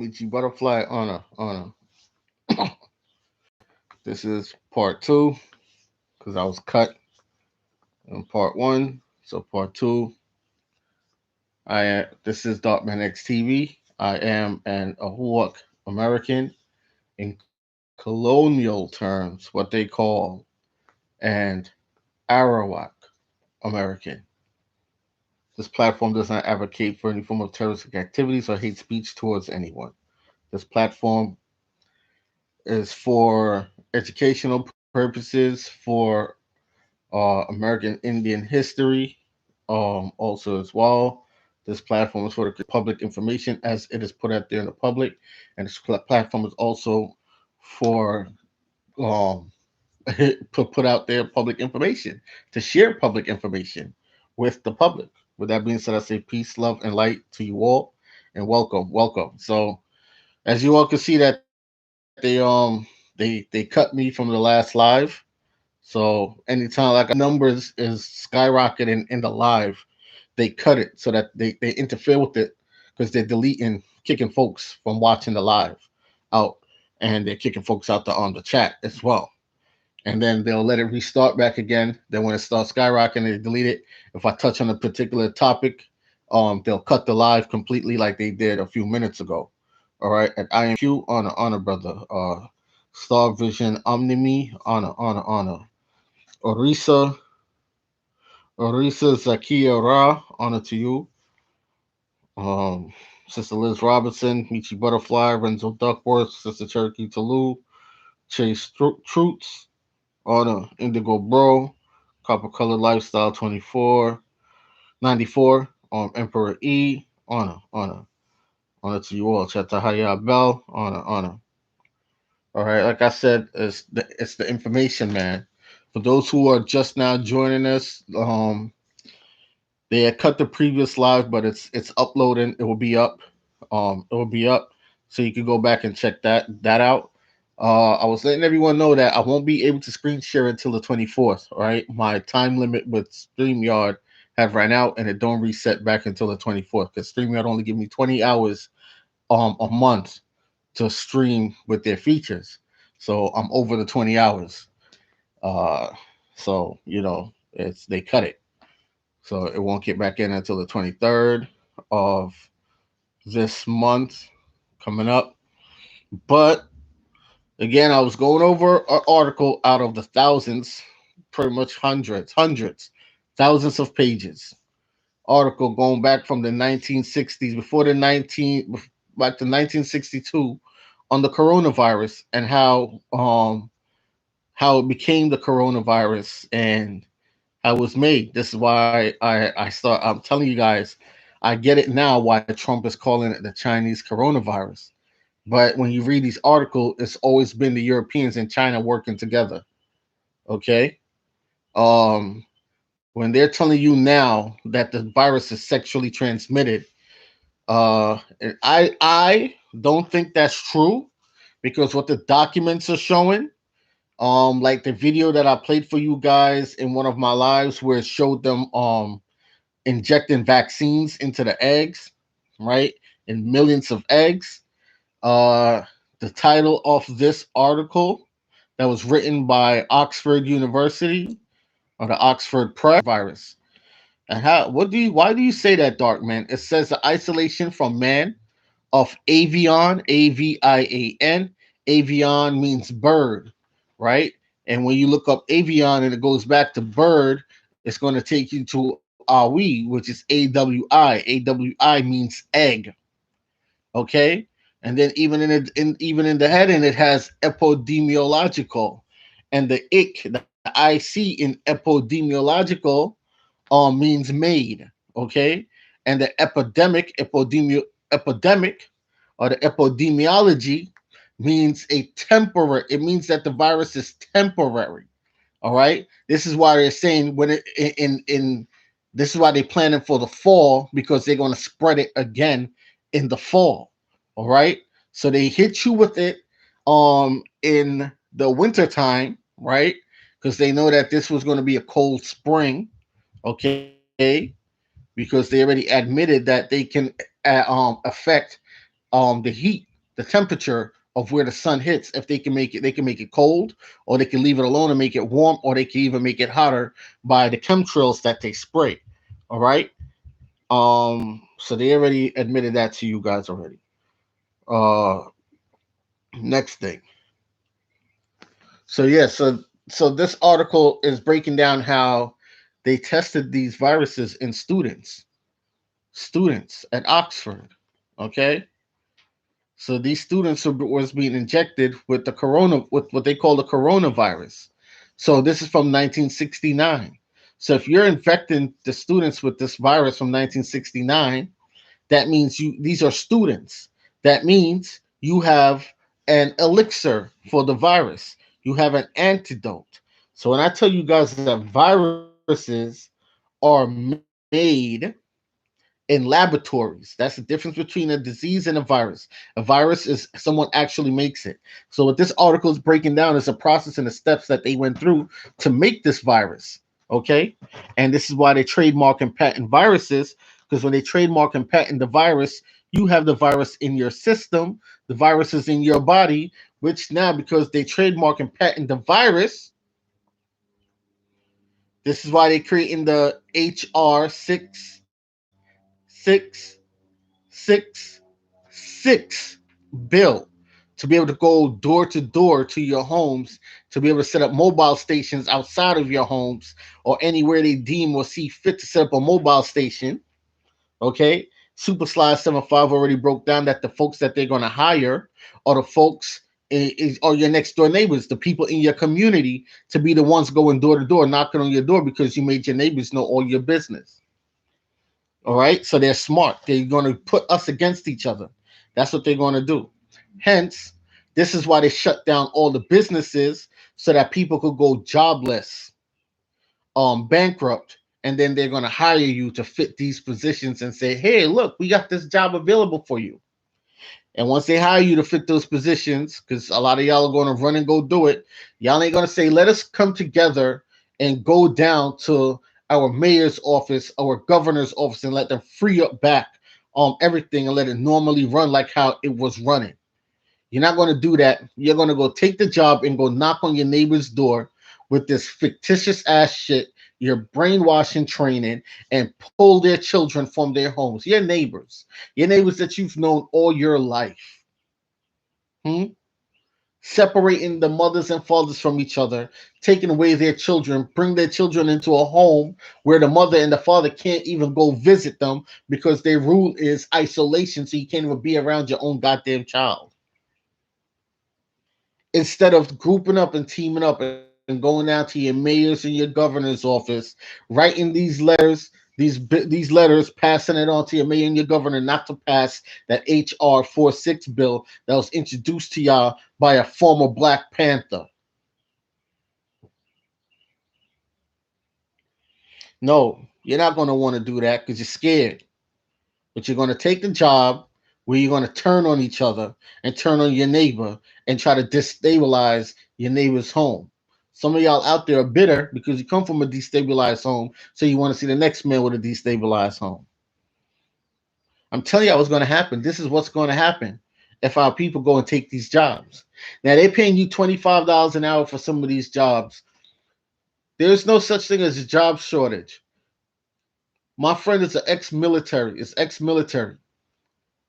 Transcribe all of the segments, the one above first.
Michi Butterfly on a. This is part two because I was cut in part one. So part two, this is Darkman X TV. I am an Ahuak American in colonial terms, what they call an Arawak American. This platform does not advocate for any form of terroristic activities or hate speech towards anyone. This platform is for educational purposes, for American Indian history, also as well. This platform is for the public information as it is put out there in the public, and this platform is also for um, put out there public information to share public information with the public. With that being said, I say peace, love, and light to you all, and welcome, welcome. So, as you all can see that they cut me from the last live. So anytime like our numbers is skyrocketing in the live, they cut it so that they interfere with it because they're deleting, kicking folks from watching the live out, and they're kicking folks out the chat as well. And then they'll let it restart back again. Then when it starts skyrocketing, they delete it. If I touch on a particular topic, they'll cut the live completely like they did a few minutes ago. All right, and I am Q, honor, brother. Star Vision, Omnimi, honor. Orisa, Orisa Zakia Ra, honor to you. Um, Sister Liz Robinson, Michi Butterfly, Renzo Duckworth, Sister Cherokee Tolu, Chase Troots, honor Indigo Bro, Copper Color Lifestyle 94, Emperor E, honor to you all. Chatahaya Bell, honor. All right, like I said, it's the information, man. For those who are just now joining us, they had cut the previous live, but it's uploading. It will be up. It will be up, so you can go back and check that out. I was letting everyone know that I won't be able to screen share until the 24th. All right, my time limit with Streamyard have ran out, and it don't reset back until the 24th because Streamyard only give me 20 hours a month to stream with their features. So I'm over the 20 hours. Uh, so it's they cut it. So it won't get back in until the 23rd of this month coming up. But again, I was going over an article out of the thousands, pretty much hundreds, thousands of pages. Article going back from the 1960s, before the 19, back to 1962, on the coronavirus and how it became the coronavirus and how it was made. This is why I start. I'm telling you guys, I get it now why Trump is calling it the Chinese coronavirus. But when you read these articles, it's always been the Europeans and China working together. Okay. Um, when they're telling you now that the virus is sexually transmitted, and I don't think that's true because what the documents are showing, like the video that I played for you guys in one of my lives where it showed them injecting vaccines into the eggs, right? And millions of eggs. Uh, the title of this article that was written by Oxford University or the Oxford Press virus. And why do you say that, Dark Man? It says the isolation from man of avian, Avian. Avian means bird, right? And when you look up avian and it goes back to bird, it's going to take you to awi, which is AWI. AWI means egg, okay? And then even in the heading, it has epidemiological, and the IC in epidemiological means made, okay? And the epidemic or the epidemiology means it means that the virus is temporary. All right. This is why they're saying when it in this is why they're planning for the fall because they're going to spread it again in the fall. All right. So they hit you with it in the winter time, right? Because they know that this was going to be a cold spring, okay? Because they already admitted that they can affect the heat. the temperature of where the sun hits. If they can make it cold, or they can leave it alone and make it warm, or they can even make it hotter by the chemtrails that they spray. All right. So they already admitted that to you guys already. Uh, Next thing. So yeah, so this article is breaking down how they tested these viruses in students at Oxford. Okay, so these students was being injected with the corona, with what they call the coronavirus. So this is from 1969. So if you're infecting the students with this virus from 1969, that means these are students. That means you have an elixir for the virus. You have an antidote. So when I tell you guys that viruses are made in laboratories. That's the difference between a disease and a virus. A virus is someone actually makes it. So what this article is breaking down is the process and the steps that they went through to make this virus. Okay? And this is why they trademark and patent viruses, because when they trademark and patent the virus, you have the virus in your system, the virus is in your body, which now, because they trademark and patent the virus, this is why they're creating the HR 666 bill to be able to go door to door to your homes, to be able to set up mobile stations outside of your homes or anywhere they deem or see fit to set up a mobile station. Okay. Super Slide 75 already broke down that the folks that they're going to hire are the folks are your next door neighbors, the people in your community, to be the ones going door to door, knocking on your door because you made your neighbors know all your business. All right. So they're smart. They're going to put us against each other. That's what they're going to do. Hence, this is why they shut down all the businesses so that people could go jobless, bankrupt, and then they're going to hire you to fit these positions and say, hey, look, we got this job available for you. And once they hire you to fit those positions, because a lot of y'all are going to run and go do it, y'all ain't going to say, let us come together and go down to our mayor's office, our governor's office, and let them free up back everything and let it normally run like how it was running. You're not going to do that. You're going to go take the job and go knock on your neighbor's door with this fictitious ass shit, your brainwashing training, and pull their children from their homes. Your neighbors that you've known all your life. Hmm? Separating the mothers and fathers from each other, taking away their children, bring their children into a home where the mother and the father can't even go visit them because their rule is isolation, so you can't even be around your own goddamn child. Instead of grouping up and teaming up and going out to your mayor's and your governor's office, writing these letters, passing it on to your mayor and your governor not to pass that HR 46 bill that was introduced to y'all by a former Black Panther. No, you're not going to want to do that because you're scared. But you're going to take the job where you're going to turn on each other and turn on your neighbor and try to destabilize your neighbor's home. Some of y'all out there are bitter because you come from a destabilized home, so you want to see the next man with a destabilized home. I'm telling you what's going to happen. This is what's going to happen if our people go and take these jobs. Now they're paying you $25 an hour for some of these jobs. There's no such thing as a job shortage. My friend is an ex-military. Is ex-military.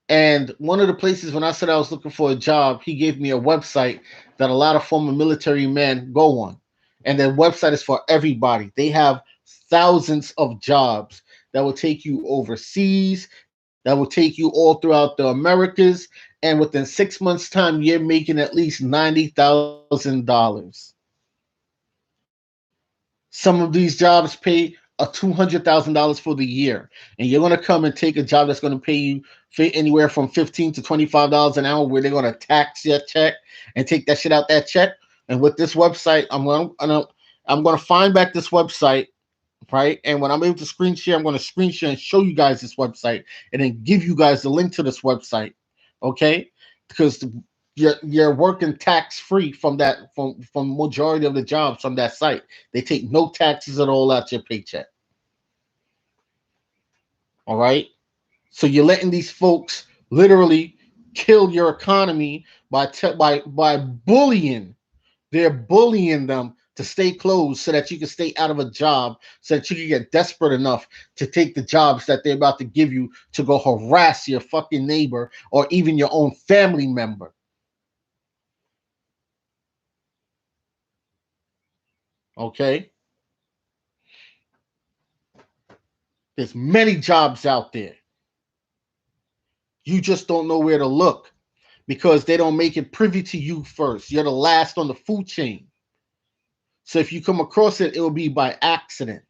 And one of the places when I said I was looking for a job, he gave me a website that a lot of former military men go on. And their website is for everybody. They have thousands of jobs that will take you overseas, that will take you all throughout the Americas. And within 6 months' time, you're making at least $90,000. Some of these jobs pay a $200,000 for the year, and you're going to come and take a job that's going to pay you anywhere from $15 to $25 an hour, where they're going to tax your check and take that shit out that check. And with this website, I'm going to find back this website, right? And when I'm able to screen share, I'm going to screen share and show you guys this website, and then give you guys the link to this website, okay? Because you're working tax free from that from majority of the jobs from that site. They take no taxes at all out your paycheck. All right. So you're letting these folks literally. kill your economy by bullying. They're bullying them to stay closed so that you can stay out of a job, so that you can get desperate enough to take the jobs that they're about to give you to go harass your fucking neighbor or even your own family member. Okay? There's many jobs out there. You just don't know where to look because they don't make it privy to you first. You're the last on the food chain. So if you come across it, it will be by accident.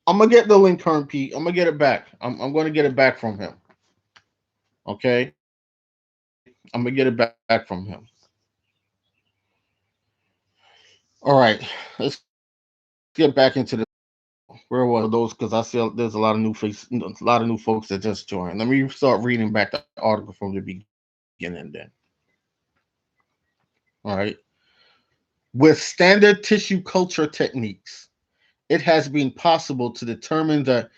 I'm gonna get the link, Kern P. I'm gonna get it back. I'm gonna get it back from him. Okay, I'm gonna get it back from him. All right, let's get back into this. Where was those? Because I see there's a lot of new folks that just joined. Let me start reading back the article from the beginning. Then, all right. With standard tissue culture techniques, it has been possible to determine the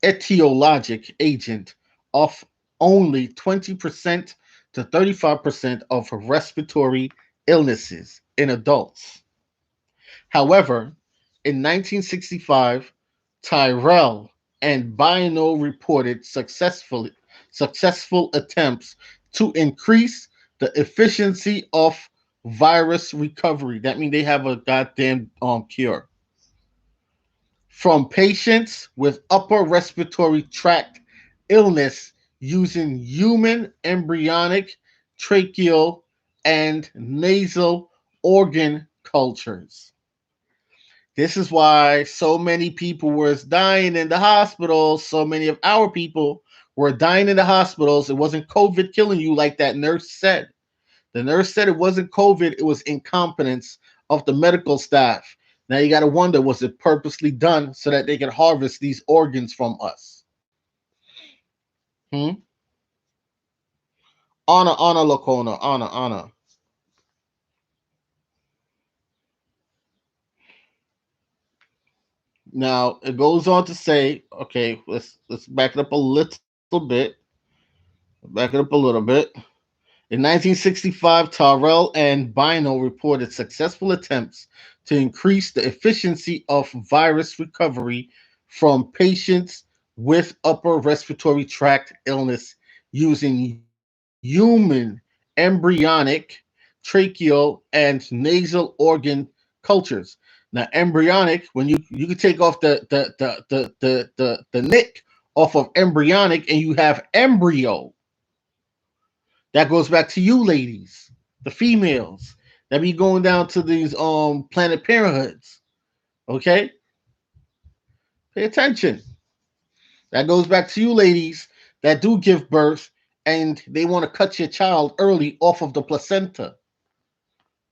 etiologic agent of only 20% to 35% of respiratory illnesses in adults. However, in 1965, Tyrell and Bino reported successful attempts to increase the efficiency of virus recovery. That means they have a goddamn cure from patients with upper respiratory tract illness using human embryonic, tracheal, and nasal organ cultures. This is why so many people were dying in the hospitals. So many of our people were dying in the hospitals. It wasn't COVID killing you like that nurse said. The nurse said it wasn't COVID, it was incompetence of the medical staff. Now you got to wonder, was it purposely done so that they could harvest these organs from us? Hmm? Honor, Lacona, honor. Now it goes on to say, okay, let's back it up a little bit. Back it up a little bit. In 1965, Tyrell and Bino reported successful attempts to increase the efficiency of virus recovery from patients with upper respiratory tract illness using human embryonic, tracheal, and nasal organ cultures. Now, embryonic, when you can take off the nick off of embryonic and you have embryo. That goes back to you ladies, the females that be going down to these Planet Parenthoods. Okay, pay attention. That goes back to you ladies that do give birth and they want to cut your child early off of the placenta.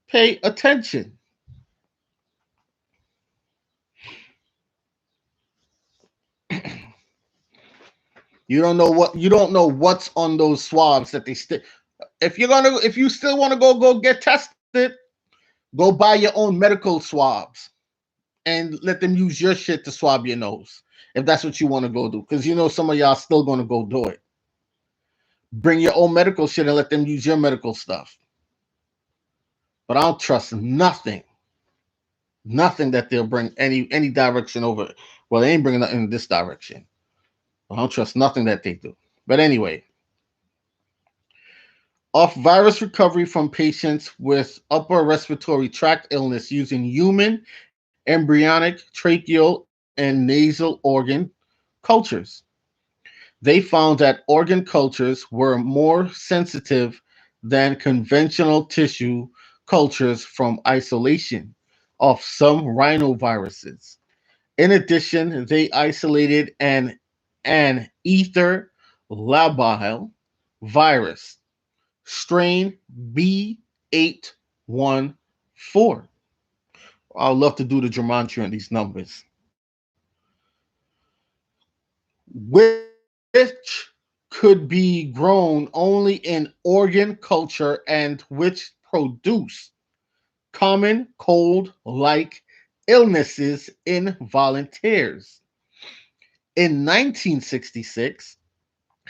Pay attention. You don't know what's on those swabs that they stick. If you still want to go get tested, go buy your own medical swabs and let them use your shit to swab your nose if that's what you want to go do. Because you know some of y'all still going to go do it. Bring your own medical shit and let them use your medical stuff. But I don't trust nothing that they'll bring any direction over. Well, they ain't bringing nothing in this direction. I don't trust nothing that they do. But anyway, of virus recovery from patients with upper respiratory tract illness using human, embryonic, tracheal, and nasal organ cultures. They found that organ cultures were more sensitive than conventional tissue cultures from isolation of some rhinoviruses. In addition, they isolated an ether labile virus, strain B814. I'd love to do the gematria on these numbers. Which could be grown only in organ culture and which produce common cold like illnesses in volunteers. In 1966,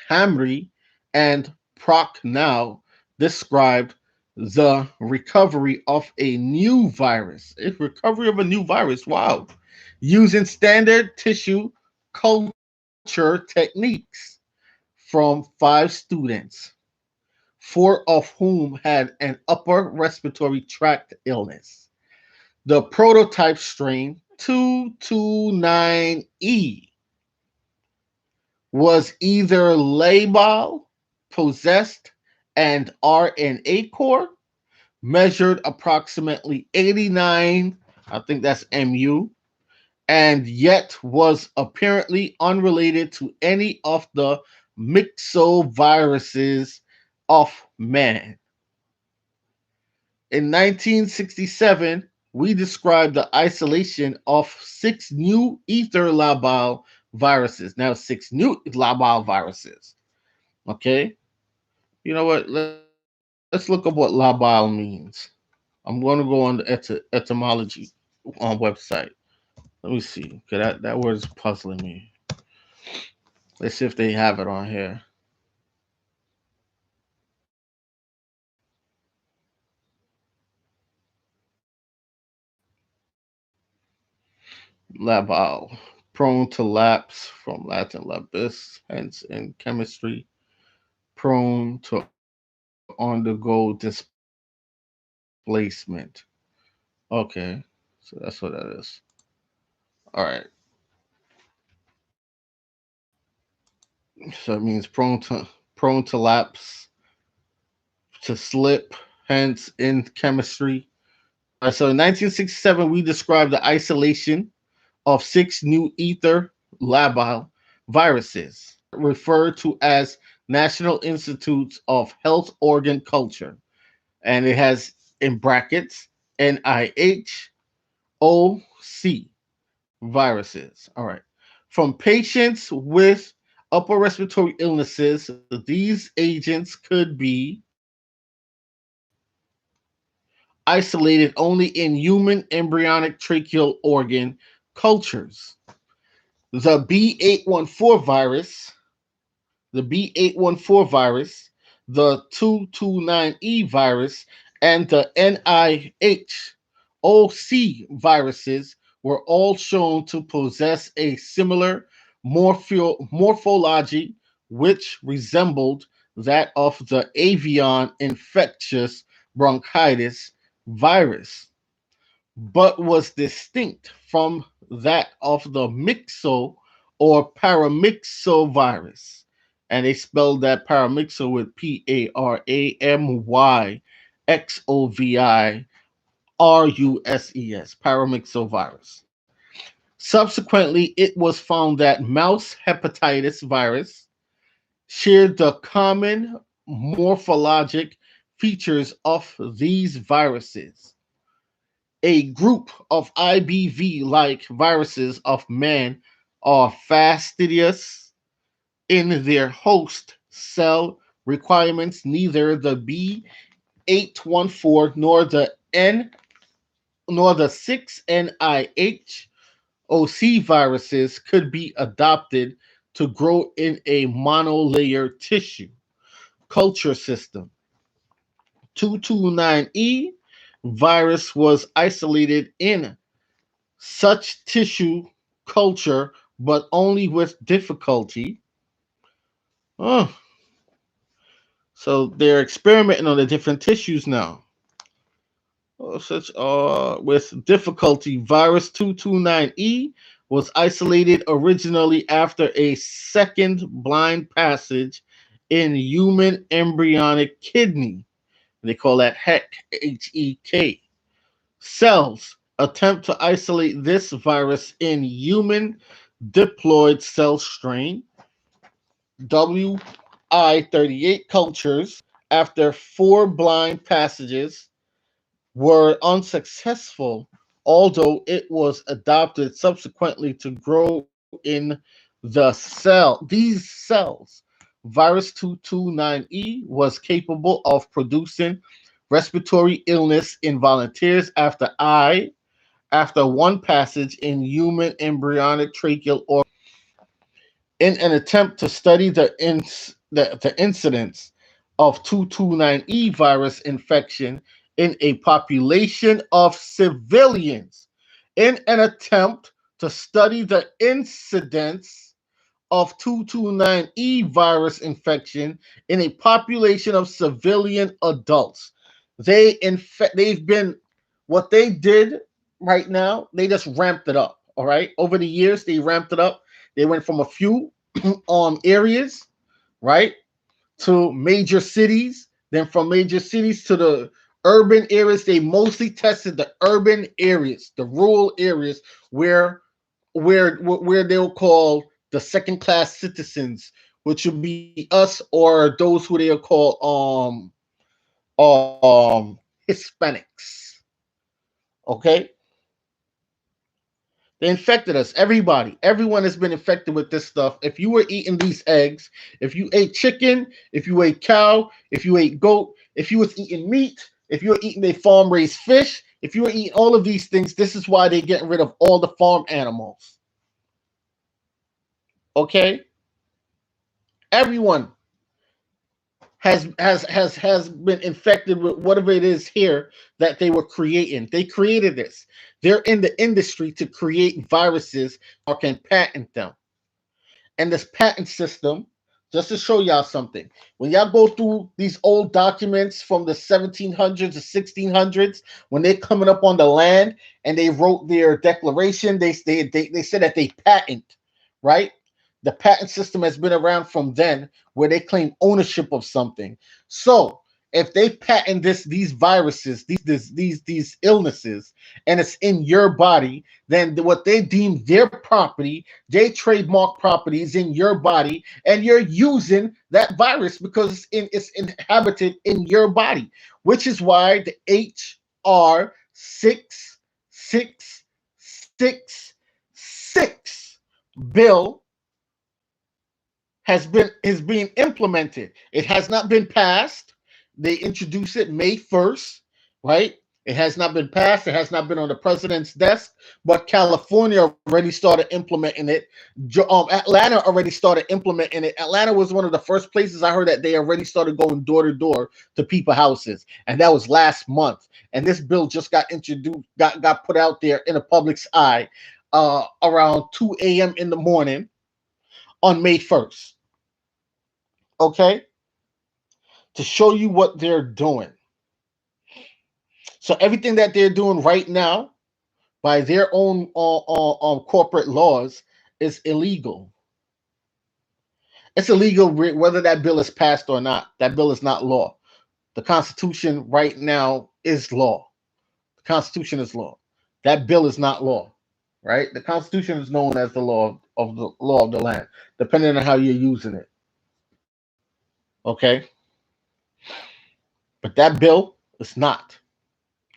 Hamri and Prochnow described the recovery of a new virus. A recovery of a new virus. Wow. Using standard tissue culture techniques from 5 students, 4 of whom had an upper respiratory tract illness. The prototype strain 229E was either labile possessed and RNA core measured approximately 89, I think that's mu, and yet was apparently unrelated to any of the myxoviruses of man. In 1967, we described the isolation of 6 new ether labile viruses. Now, 6 new labile viruses. Okay. You know what? Let's look up what labile means. I'm going to go on the etymology website. Let me see. 'Cause that word is puzzling me. Let's see if they have it on here. Labile. Prone to lapse from Latin labis, hence in chemistry. Prone to undergo displacement. Okay. So that's what that is. All right. So it means prone to lapse, to slip, hence in chemistry. So in 1967, we described the isolation of 6 new ether labile viruses, referred to as National Institutes of Health Organ Culture. And it has in brackets NIHOC viruses. All right. From patients with upper respiratory illnesses, these agents could be isolated only in human embryonic tracheal organ cultures. The B814 virus, the B814 virus, the 229E virus, and the NIHOC viruses were all shown to possess a similar morphology which resembled that of the avian infectious bronchitis virus, but was distinct from that of the myxo or paramyxovirus. And they spelled that paramyxo with PARAMYXOVIRUSES, paramyxovirus. Subsequently, it was found that mouse hepatitis virus shared the common morphologic features of these viruses. A group of IBV like viruses of man are fastidious in their host cell requirements. Neither the B814 nor the 6NIHOC viruses could be adopted to grow in a monolayer tissue culture system. 229E virus was isolated in such tissue culture, but only with difficulty. Oh, so they're experimenting on the different tissues now. Oh, such with difficulty. Virus 229E was isolated originally after a second blind passage in human embryonic kidney. They call that HEK cells. Attempt to isolate this virus in human diploid cell strain WI38 cultures after 4 blind passages were unsuccessful, although it was adopted subsequently to grow in these cells. Virus 229E was capable of producing respiratory illness in volunteers after I after one passage in human embryonic tracheal in an attempt to study the incidence of 229E virus infection in a population of civilians. In an attempt to study the incidence of 229E virus infection in a population of civilian adults. They've been what they did right now, they just ramped it up. All right. Over the years, they ramped it up. They went from a few areas, right, to major cities. Then from major cities to the urban areas, they mostly tested the urban areas, the rural areas where they'll call the second class citizens, which would be us or those who they'll call Hispanics. Okay, they infected us. Everybody, everyone has been infected with this stuff. If you were eating these eggs, if you ate chicken, if you ate cow, if you ate goat, if you was eating meat, if you were eating a farm raised fish, if you were eating all of these things, this is why they're getting rid of all the farm animals. Okay, everyone has been infected with whatever it is here that they were creating. They created this. They're in the industry to create viruses or can patent them. And this patent system, just to show y'all something, when y'all go through these old documents from the 1700s or 1600s, when they're coming up on the land and they wrote their declaration, they said that they patent, right? The patent system has been around from then, where they claim ownership of something. So if they patent these viruses, these illnesses, and it's in your body, then what they deem their property, they trademark properties in your body, and you're using that virus because it's inhabited in your body, which is why the HR 6666 bill is being implemented. It has not been passed. They introduced it May 1st, right? It has not been passed. It has not been on the president's desk, but California already started implementing it. Atlanta already started implementing it. Atlanta was one of the first places I heard that they already started going door to door to people houses, and that was last month. And this bill just got introduced, got put out there in the public's eye around 2 a.m. in the morning on May 1st. Okay, to show you what they're doing. So everything that they're doing right now, by their own corporate laws, is illegal. It's illegal whether that bill is passed or not. That bill is not law. The Constitution right now is law. The Constitution is law. That bill is not law, right? The Constitution is known as the law of the land, depending on how you're using it. Okay, but that bill is not.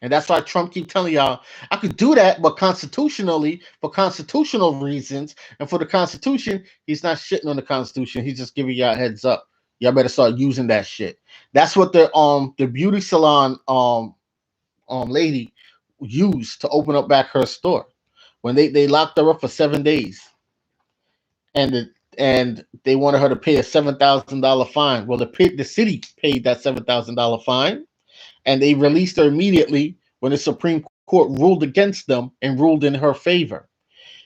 And that's why Trump keep telling y'all, I could do that, but constitutionally, for constitutional reasons, and for the Constitution, he's not shitting on the Constitution. He's just giving y'all a heads up. Y'all better start using that shit. That's what the beauty salon lady used to open up back her store when they locked her up for 7 days, and they wanted her to pay a $7,000 fine. Well, the city paid that $7,000 fine, and they released her immediately when the Supreme Court ruled against them and ruled in her favor.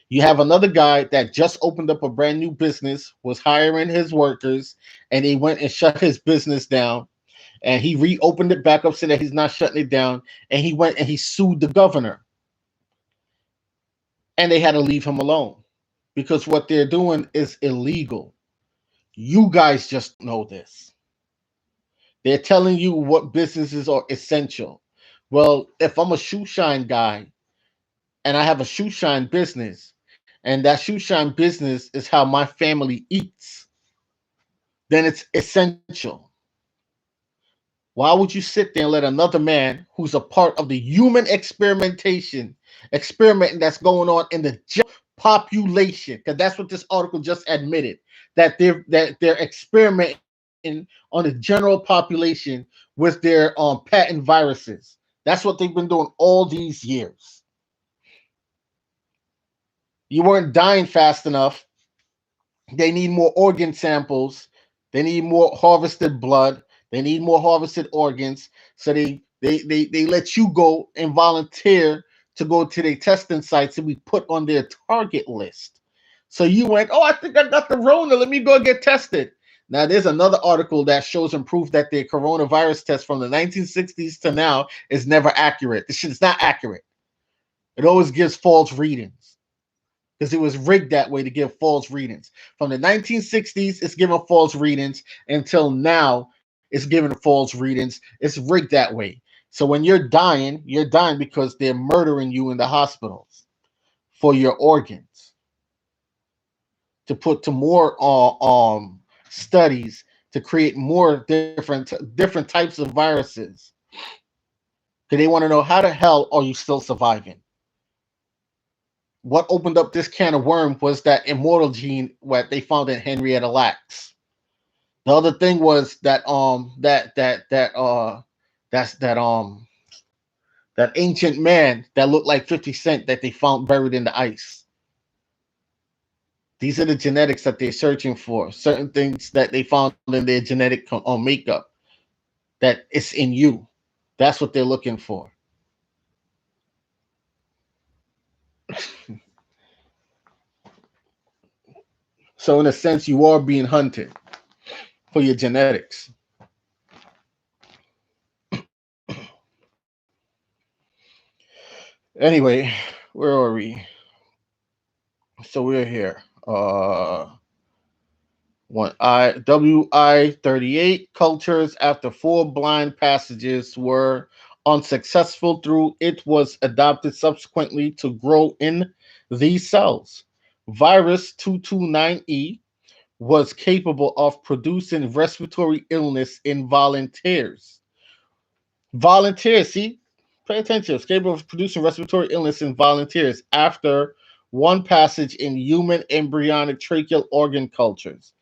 You have another guy that just opened up a brand new business, was hiring his workers, and he went and shut his business down. And he reopened it back up, said that he's not shutting it down. And he went and he sued the governor. And they had to leave him alone because what they're doing is illegal. You guys just know this. They're telling you what businesses are essential. Well, if I'm a shoe shine guy and I have a shoe shine business, and that shoe shine business is how my family eats, then it's essential. Why would you sit there and let another man who's a part of the human experimenting that's going on in the population? Because that's what this article just admitted, that they're experimenting on the general population with their patent viruses. That's what they've been doing all these years. You weren't dying fast enough. They need more organ samples. They need more harvested blood. They need more harvested organs. So they let you go and volunteer to go to their testing sites and be put on their target list. So you went, oh, I think I got the Rona. Let me go get tested. Now there's another article that shows and proof that the coronavirus test from the 1960s to now is never accurate. This shit is not accurate. It always gives false readings because it was rigged that way to give false readings. From the 1960s, it's giving false readings until now, it's giving false readings. It's rigged that way. So when you're dying because they're murdering you in the hospitals for your organs to put to more studies to create more different types of viruses. Because they want to know how the hell are you still surviving? What opened up this can of worm was that immortal gene what they found in Henrietta Lacks. The other thing was that's that ancient man that looked like 50 Cent that they found buried in the ice. These are the genetics that they're searching for. Certain things that they found in their genetic makeup that it's in you. That's what they're looking for. So in a sense, you are being hunted for your genetics. Anyway, where are we? So we're here. One I 38 cultures after four blind passages were unsuccessful through it was adopted subsequently to grow in these cells. Virus 229E was capable of producing respiratory illness in volunteers. Volunteers, see, pay attention. It's capable of producing respiratory illness in volunteers after one passage in human embryonic tracheal organ cultures.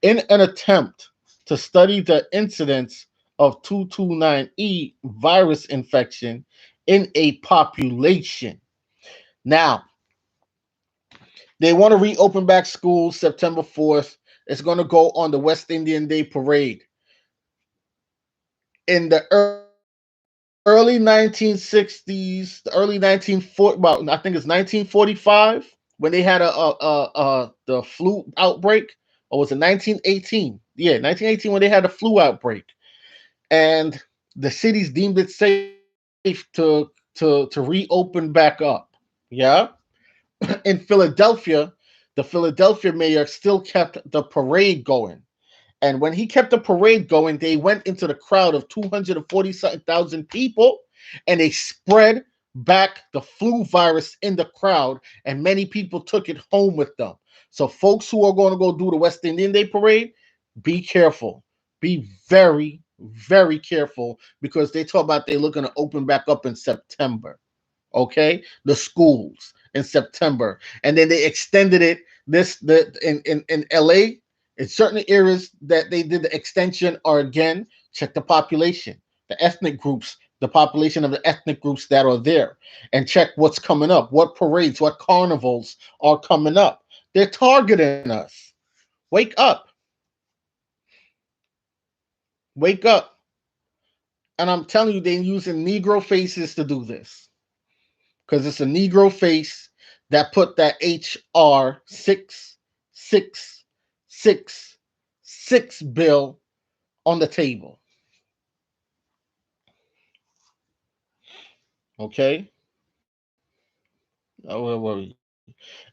In an attempt to study the incidence of 229E virus infection in a population. Now, they want to reopen back schools September 4th. It's going to go on the West Indian Day parade. In the early 1960s, the early 1940, well, I think it's 1945 when they had the flu outbreak, or was it 1918? Yeah, 1918 when they had the flu outbreak, and the cities deemed it safe to reopen back up. Yeah, in Philadelphia, the Philadelphia mayor still kept the parade going. And when he kept the parade going, they went into the crowd of 240,000 people and they spread back the flu virus in the crowd, and many people took it home with them. So, folks who are going to go do the West Indian Day parade, be careful. Be very, very careful because they talk about they're looking to open back up in September. Okay, the schools in September, and then they extended it in LA. In certain areas that they did the extension, or again, check the population, the ethnic groups, the population of the ethnic groups that are there, and check what's coming up, what parades, what carnivals are coming up. They're targeting us. Wake up, wake up. And I'm telling you, they're using Negro faces to do this because it's a Negro face that put that HR 6666 bill on the table. Okay. Where were we?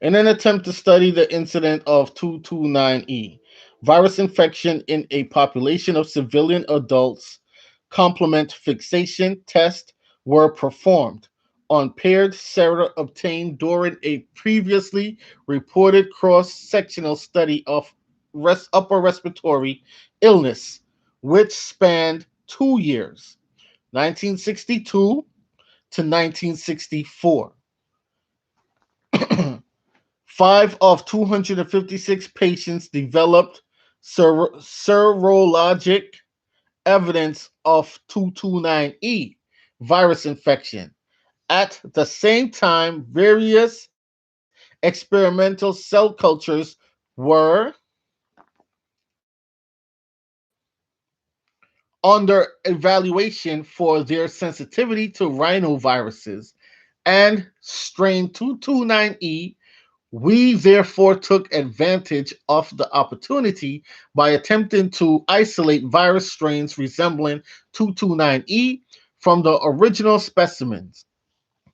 In an attempt to study the incident of 229E, virus infection in a population of civilian adults, complement fixation tests were performed on paired sera obtained during a previously reported cross-sectional study of upper respiratory illness, which spanned 2 years, 1962 to 1964. Five of 256 patients developed serologic evidence of 229E virus infection. At the same time, various Experimental cell cultures were under evaluation for their sensitivity to rhinoviruses and strain 229E. We therefore took advantage of the opportunity by attempting to isolate virus strains resembling 229E from the original specimens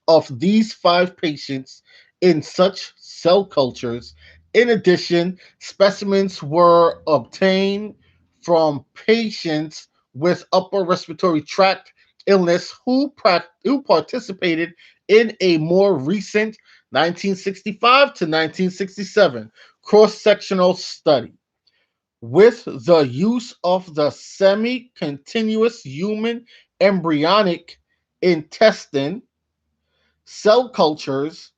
of these 5 patients in such cell cultures. In addition, specimens were obtained from patients with upper respiratory tract illness who participated in a more recent 1965 to 1967 cross sectional study. With the use of the semi continuous human embryonic intestine cell cultures,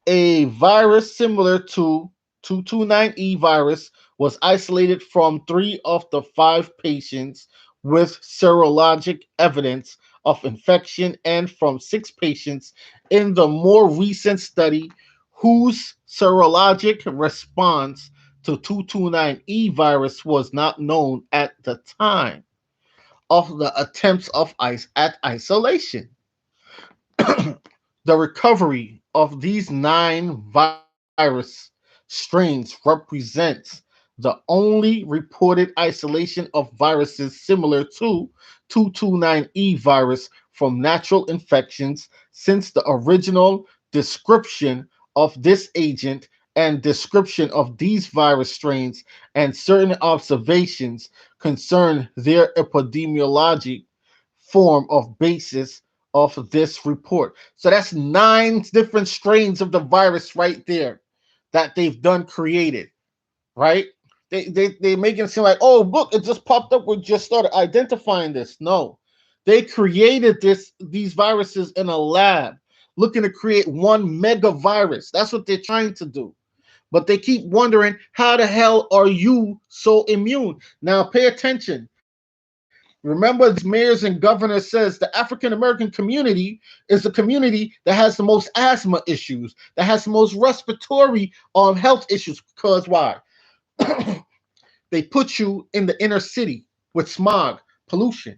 a virus similar to 229E virus was isolated from 3 of the 5 patients with serologic evidence of infection and from 6 patients in the more recent study whose serologic response to 229E virus was not known at the time of the attempts of at isolation. The recovery of these 9 virus strains represents the only reported isolation of viruses similar to 229E virus from natural infections since the original description of this agent and description of these virus strains and certain observations concern their epidemiologic form of basis of this report. So that's 9 different strains of the virus right there that they've done created, right? They make it seem like, oh, look, it just popped up. We just started identifying this. No, they created these viruses in a lab, looking to create one mega virus. That's what they're trying to do. But they keep wondering, how the hell are you so immune? Now, pay attention. Remember, these mayors and governors says the African American community is the community that has the most asthma issues, that has the most respiratory health issues. Because why? They put you in the inner city with smog, pollution.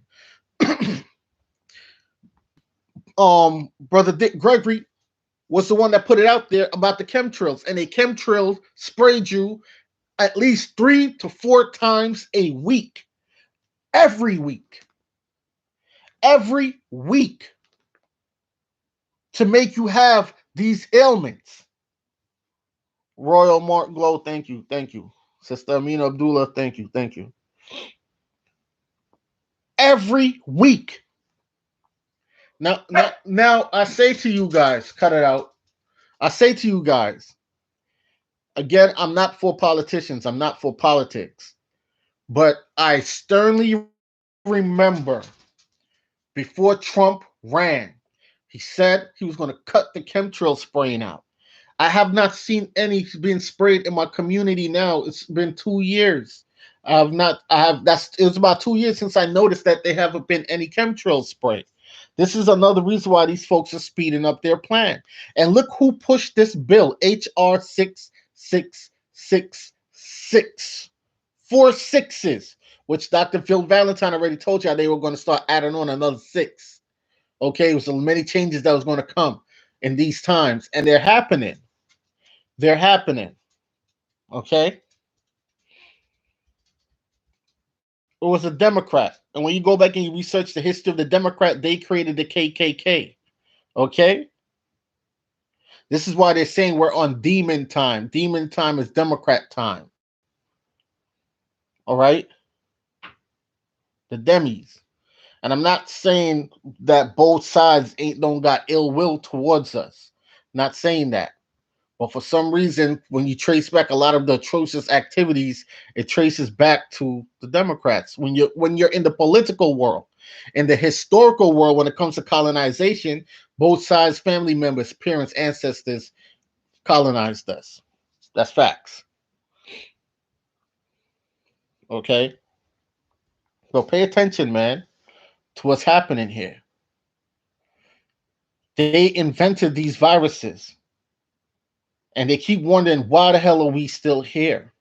Brother Dick Gregory was the one that put it out there about the chemtrails, and a chemtrail sprayed you at least 3 to 4 times a week, every week, every week, to make you have these ailments. Royal Mark Glow, thank you, thank you. Sister Amina Abdullah, thank you, thank you. Every week. Now, I say to you guys, cut it out. I say to you guys, again, I'm not for politicians, I'm not for politics, but I sternly remember before Trump ran, he said he was going to cut the chemtrail spraying out. I have not seen any being sprayed in my community now. It's been 2 years. I have not. I have. It was about 2 years since I noticed that there haven't been any chemtrails sprayed. This is another reason why these folks are speeding up their plan. And look who pushed this bill, HR 6666. 4 sixes, which Dr. Phil Valentine already told you they were going to start adding on another 6. Okay, it was so many changes that was going to come in these times, and they're happening. They're happening. Okay, it was a Democrat, and when you go back and you research the history of the Democrat, they created the KKK. Okay, this is why they're saying we're on demon time. Demon time is Democrat time. All right, the Demis. And I'm not saying that both sides ain't don't got ill will towards us. Not saying that. But for some reason, when you trace back a lot of the atrocious activities, it traces back to the Democrats. When you're in the political world, in the historical world, when it comes to colonization, both sides, family members, parents, ancestors colonized us. That's facts. Okay? So pay attention, man, to what's happening here. They invented these viruses. And they keep wondering, why the hell are we still here?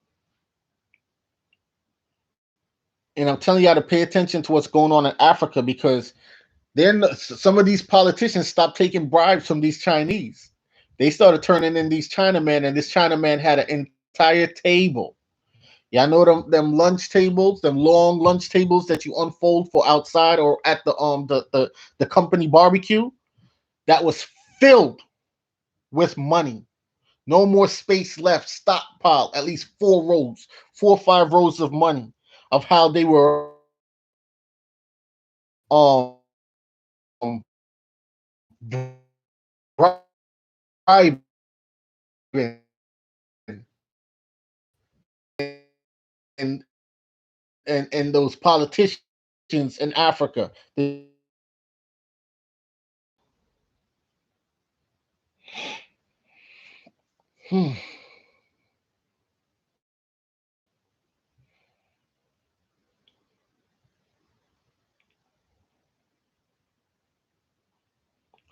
And I'm telling y'all to pay attention to what's going on in Africa, because some of these politicians stopped taking bribes from these Chinese. They started turning in these Chinamen, and this Chinaman had an entire table. Y'all know them lunch tables, them long lunch tables that you unfold for outside or at the company barbecue. That was filled with money. No more space left. Stockpile at least 4 rows, 4 or 5 rows of money of how they were bribing and and those politicians in Africa. Hmm.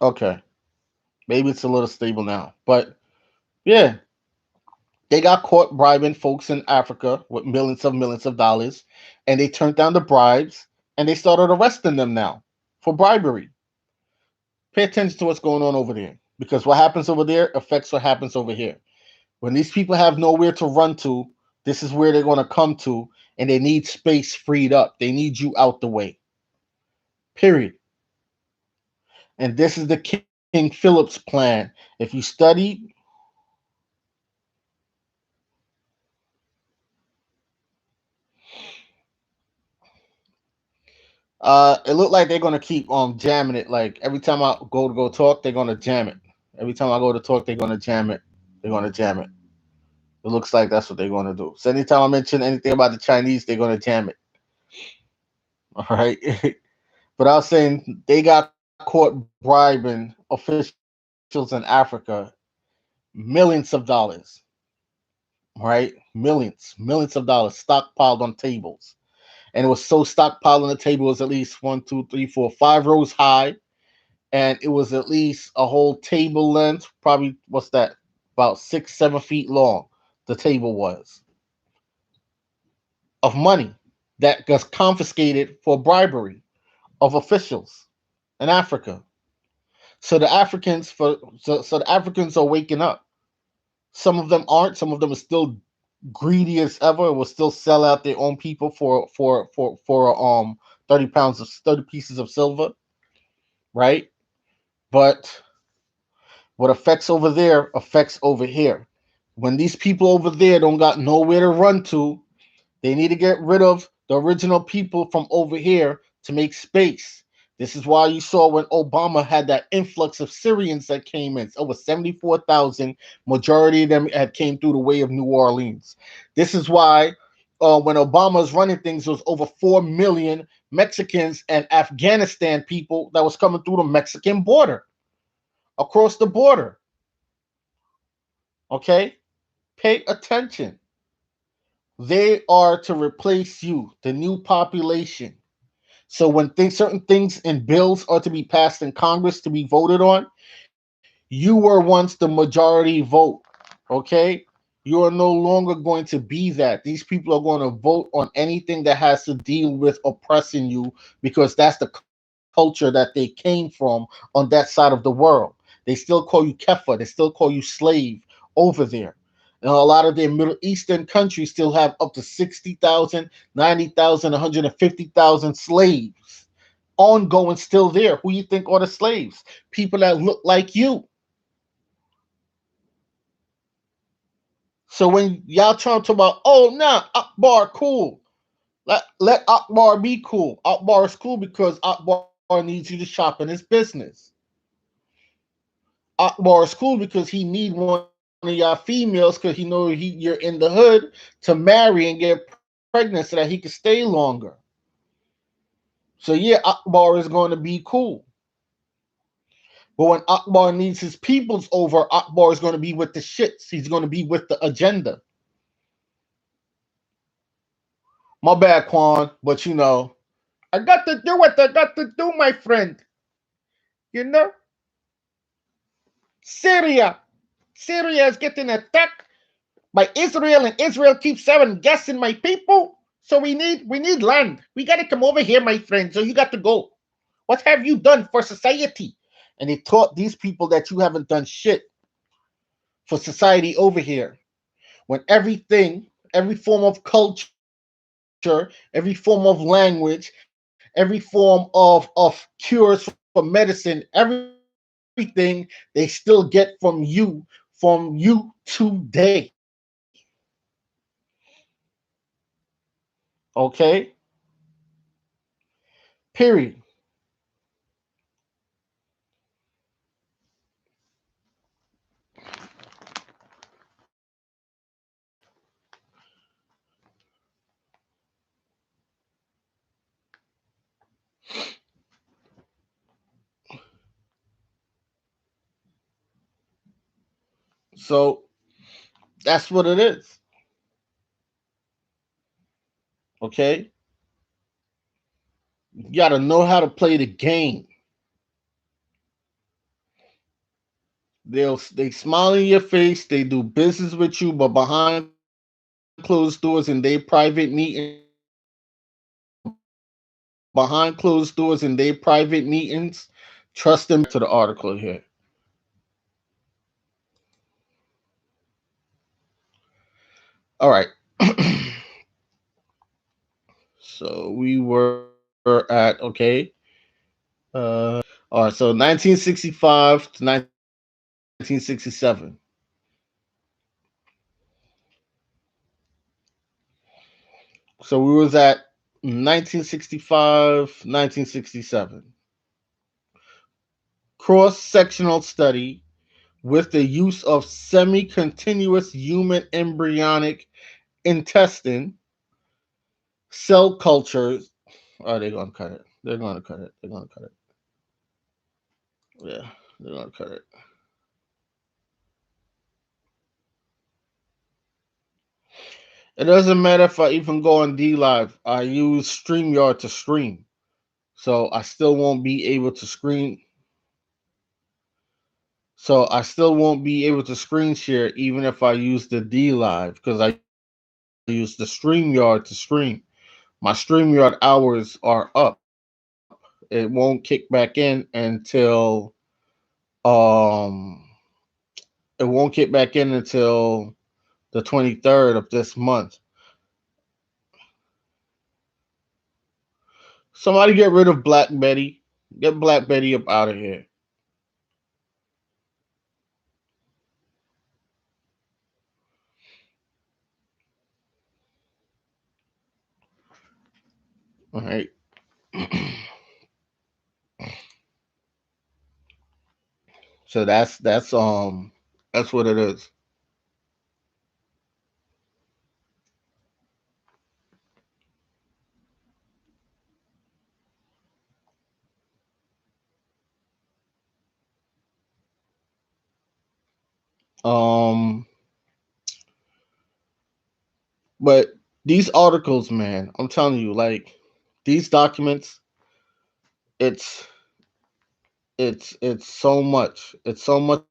Okay, maybe it's a little stable now, but yeah, they got caught bribing folks in Africa with millions of dollars, and they turned down the bribes, and they started arresting them now for bribery. Pay attention to what's going on over there, because what happens over there affects what happens over here. When these people have nowhere to run to, this is where they're going to come to, and they need space freed up. They need you out the way. Period. And this is the King Philip's plan. If you study, it looked like they're gonna keep jamming it. Like every time I go talk, they're gonna jam it. Every time I go to talk, they're gonna jam it. They're gonna jam it. It looks like that's what they're gonna do. So anytime I mention anything about the Chinese, they're gonna jam it. All right. But I was saying they got caught bribing officials in Africa millions of dollars, right? Millions of dollars stockpiled on tables. And it was so stockpiled on the table, it was at least one, two, three, four, 5 rows high. And it was at least a whole table length, probably what's that? About 6, 7 feet long. The table was of money that was confiscated for bribery of officials in Africa. So the Africans are waking up. Some of them aren't. Some of them are still greedy as ever. Will still sell out their own people for 30 pounds of 30 pieces of silver, right? But what affects over there affects over here. When these people over there don't got nowhere to run to, they need to get rid of the original people from over here to make space. This is why you saw when Obama had that influx of Syrians that came in, over 74,000. Majority of them had came through the way of New Orleans. This is why when Obama was running things, there was over 4 million Mexicans and Afghanistan people that was coming through the Mexican border, across the border. Okay? Pay attention. They are to replace you, the new population. So when certain things and bills are to be passed in Congress to be voted on, you were once the majority vote. Okay? You are no longer going to be that. These people are going to vote on anything that has to deal with oppressing you, because that's the culture that they came from on that side of the world. They still call you kefa, they still call you slave over there. And a lot of their Middle Eastern countries still have up to 60,000, 90,000, 150,000 slaves ongoing still there. Who you think are the slaves? People that look like you. So when y'all trying to talk about, oh, nah, Akbar cool. Let Akbar be cool. Akbar is cool because Akbar needs you to shop in his business. Akbar is cool because he need one of y'all females because he know you're in the hood to marry and get pregnant so that he can stay longer. So yeah, Akbar is going to be cool. But when Akbar needs his peoples over, Akbar is going to be with the shits. He's going to be with the agenda. My bad, Quan, but I got to do what I got to do, my friend. You know? Syria. Syria is getting attacked by Israel, and Israel keeps saying, guessing my people. So we need land. We got to come over here, my friend. So you got to go. What have you done for society? And they taught these people that you haven't done shit for society over here. When everything, every form of culture, every form of language, every form of cures for medicine, everything they still get from you today. Okay? Period. So that's what it is. Okay? You gotta know how to play the game. They smile in your face, they do business with you, but behind closed doors in their private meetings, trust them to the article here. All right. So we were at, okay. All right, so 1965 to 1967. So we was at 1965, 1967. Cross-sectional study with the use of semi-continuous human embryonic intestine cell cultures. Oh, they're gonna cut it. They're gonna cut it. They're gonna cut it. Yeah, they're gonna cut it. It doesn't matter if I even go on D Live. I use StreamYard to stream, so I still won't be able to screen. So I still won't be able to screen share even if I use the D Live because I use the StreamYard to stream. My StreamYard hours are up. It won't kick back in until um it won't kick back in until the 23rd of this month. Somebody get rid of Black Betty. Get Black Betty up out of here. All right. So that's what it is. Um but these articles, man, I'm telling you, like these documents, it's it's so much. It's so much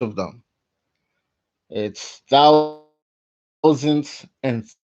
of them. It's thousands and thousands of them.